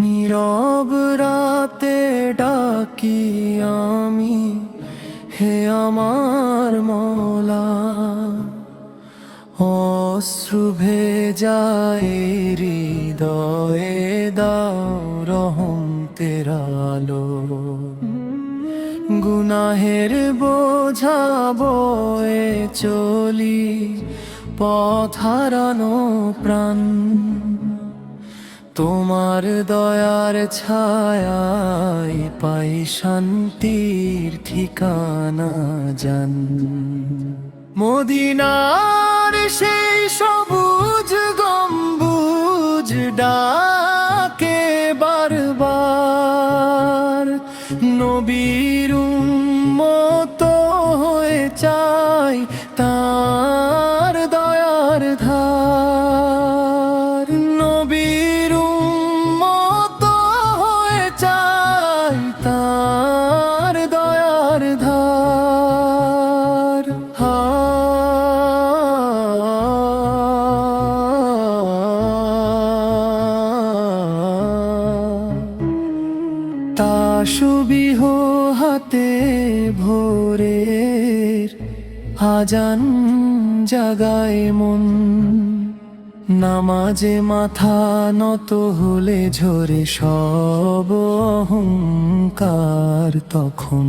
নীরব রাতে ডাকি আমি, হে আমার মওলা। অশ্রু ভেজা হৃদয়ে দাও রহমতের আলো। গুনাহের বোঝা বয়ে চলি পথ হারানো প্রাণ, তোমার দয়ার ছায়ায় পাই শান্তির ঠিকানা জান। মদিনার সেই সবুজ গম্বুজ ডাকে বারবার, নবীর উম্মত হয়ে চাই তার দয়ার ধার। নবীর উম্মত হয়ে চাই তার দয়ার ধার। তাসবিহ হাতে ভোরের আজান জাগায় মন, নামাজে মাথা নত হলে ঝরে সব অহংকার তখন।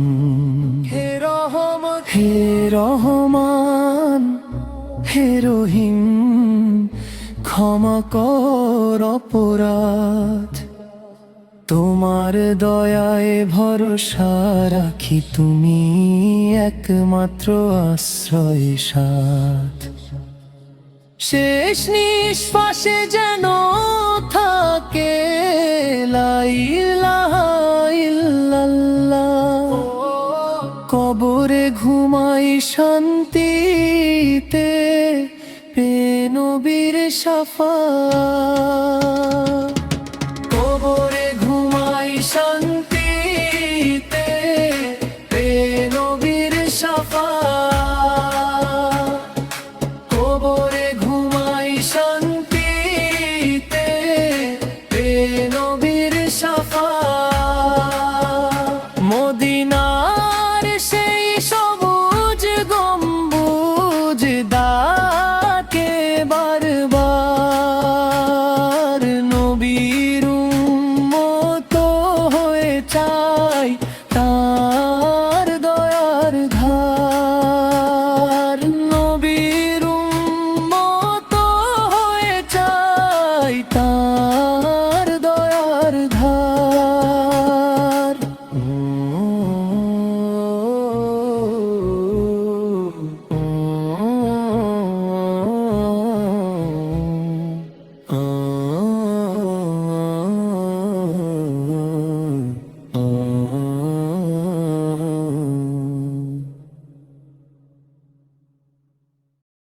হে রহমান, হে রহমান, হে রহিম, ক্ষমা কর অপরাধ। তোমার দয়ায় ভরসা রাখি, তুমি একমাত্র আশ্রয় সাথ। শেষ নিঃশ্বাসে যেন থাকে লা ইলাহা ইল্লাল্লাহ, কবরে ঘুমাই শান্তিতে পেয়ে নবীর শাফাত।